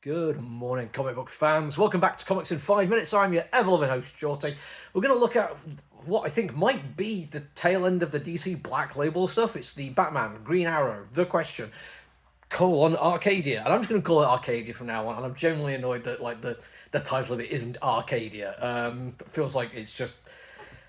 Good morning, comic book fans. Welcome back to Comics in 5 Minutes. I'm your ever-loving host, Shorty. We're going to look at what I think might be the tail end of the DC Black Label stuff. It's the Batman, Green Arrow, The Question, Arcadia. And I'm just going to call it Arcadia from now on. And I'm genuinely annoyed that the title of it isn't Arcadia. It feels like it's just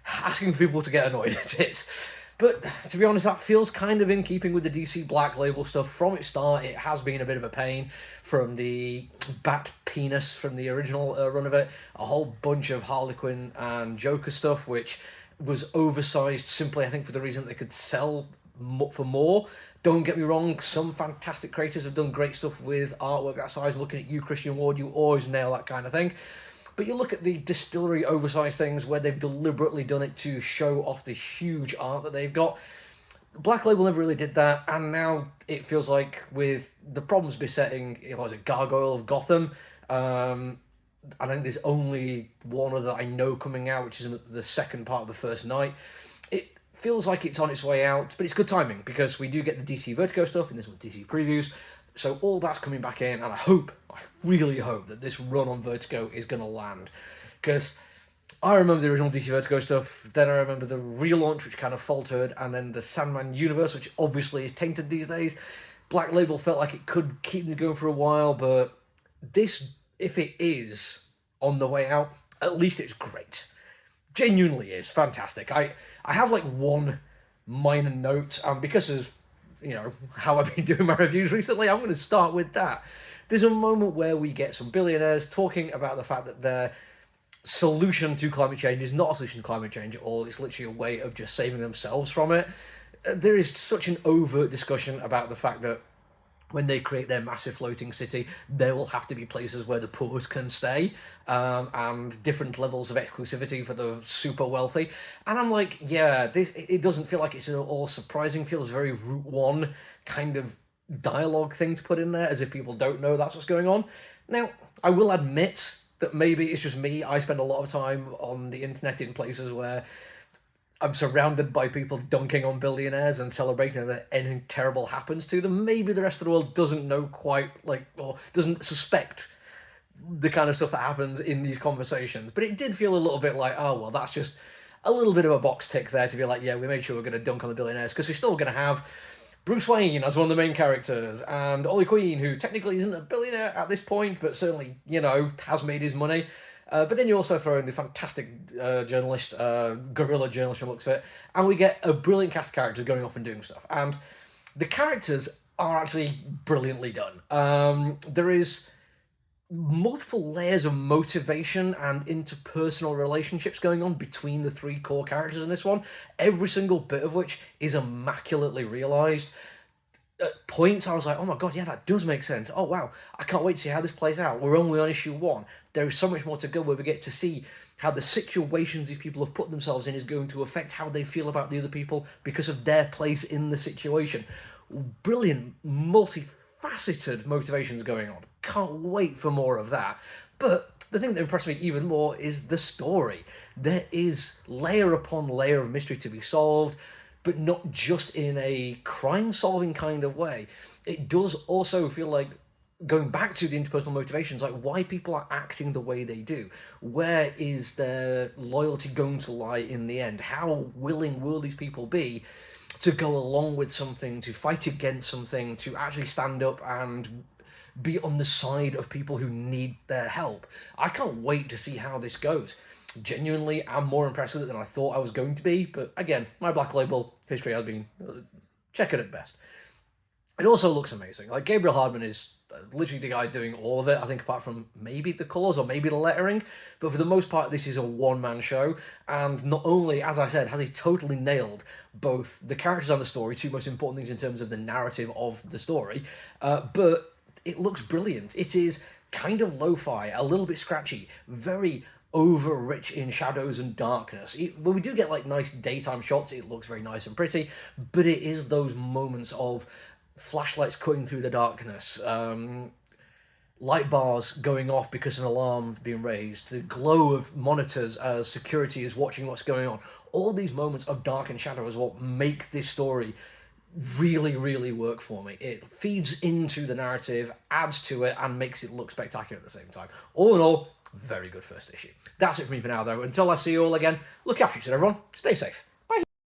asking for people to get annoyed at it. But to be honest, that feels kind of in keeping with the DC Black Label stuff. From its start, it has been a bit of a pain, from the Bat Penis from the original run of it, a whole bunch of Harley Quinn and Joker stuff, which was oversized simply, I think, for the reason they could sell for more. Don't get me wrong, some fantastic creators have done great stuff with artwork that size. Looking at you, Christian Ward, you always nail that kind of thing. But you look at the distillery oversized things where they've deliberately done it to show off the huge art that they've got. Black Label never really did that, and now it feels like with the problems besetting, Gargoyle of Gotham, I think there's only one other I know coming out, which is the second part of the first night. It feels like it's on its way out, but it's good timing because we do get the DC Vertigo stuff, and this one's DC previews. So all that's coming back in, and I really hope that this run on Vertigo is going to land. Because I remember the original DC Vertigo stuff, then I remember the relaunch, which kind of faltered, and then the Sandman universe, which obviously is tainted these days. Black Label felt like it could keep them going for a while, but this, if it is on the way out, at least it's great. Genuinely is fantastic. I have one minor note, and because of how I've been doing my reviews recently, I'm going to start with that. There's a moment where we get some billionaires talking about the fact that their solution to climate change is not a solution to climate change at all. It's literally a way of just saving themselves from it. There is such an overt discussion about the fact that when they create their massive floating city, there will have to be places where the poor can stay, and different levels of exclusivity for the super wealthy. And I'm like, yeah, it doesn't feel like it's at all surprising. It feels very Route One kind of dialogue thing to put in there, as if people don't know that's what's going on. Now, I will admit that maybe it's just me. I spend a lot of time on the internet in places where I'm surrounded by people dunking on billionaires and celebrating that anything terrible happens to them. Maybe the rest of the world doesn't know quite, or doesn't suspect the kind of stuff that happens in these conversations. But it did feel a little bit like, oh, well, that's just a little bit of a box tick there to be like, yeah, we made sure we're going to dunk on the billionaires, because we're still going to have Bruce Wayne as one of the main characters, and Ollie Queen, who technically isn't a billionaire at this point, but certainly, has made his money. But then you also throw in the fantastic journalist, guerrilla journalist from looks at it, and we get a brilliant cast of characters going off and doing stuff. And the characters are actually brilliantly done. There is multiple layers of motivation and interpersonal relationships going on between the three core characters in this one, every single bit of which is immaculately realised. At points I was like, oh my god, yeah, that does make sense. Oh wow, I can't wait to see how this plays out. We're only on issue 1. There is so much more to go where we get to see how the situations these people have put themselves in is going to affect how they feel about the other people because of their place in the situation. Brilliant, multifaceted motivations going on. Can't wait for more of that. But the thing that impressed me even more is the story. There is layer upon layer of mystery to be solved, but not just in a crime-solving kind of way. It does also feel like, going back to the interpersonal motivations, like why people are acting the way they do. Where is their loyalty going to lie in the end? How willing will these people be to go along with something, to fight against something, to actually stand up and be on the side of people who need their help? I can't wait to see how this goes. Genuinely, I'm more impressed with it than I thought I was going to be, but again, my Black Label history has been checkered at best. It also looks amazing. Like, Gabriel Hardman is literally the guy doing all of it, I think, apart from maybe the colours or maybe the lettering, but for the most part, this is a one-man show, and not only, as I said, has he totally nailed both the characters and the story, two most important things in terms of the narrative of the story, but it looks brilliant. It is kind of lo-fi, a little bit scratchy, very over-rich in shadows and darkness. When we do get nice daytime shots, it looks very nice and pretty, but it is those moments of flashlights cutting through the darkness, light bars going off because an alarm being raised, the glow of monitors as security is watching what's going on. All these moments of dark and shadow is what make this story really, really work for me. It feeds into the narrative, adds to it, and makes it look spectacular at the same time. All in all, very good first issue. That's it for me for now, though. Until I see you all again, look after each other, everyone. Stay safe.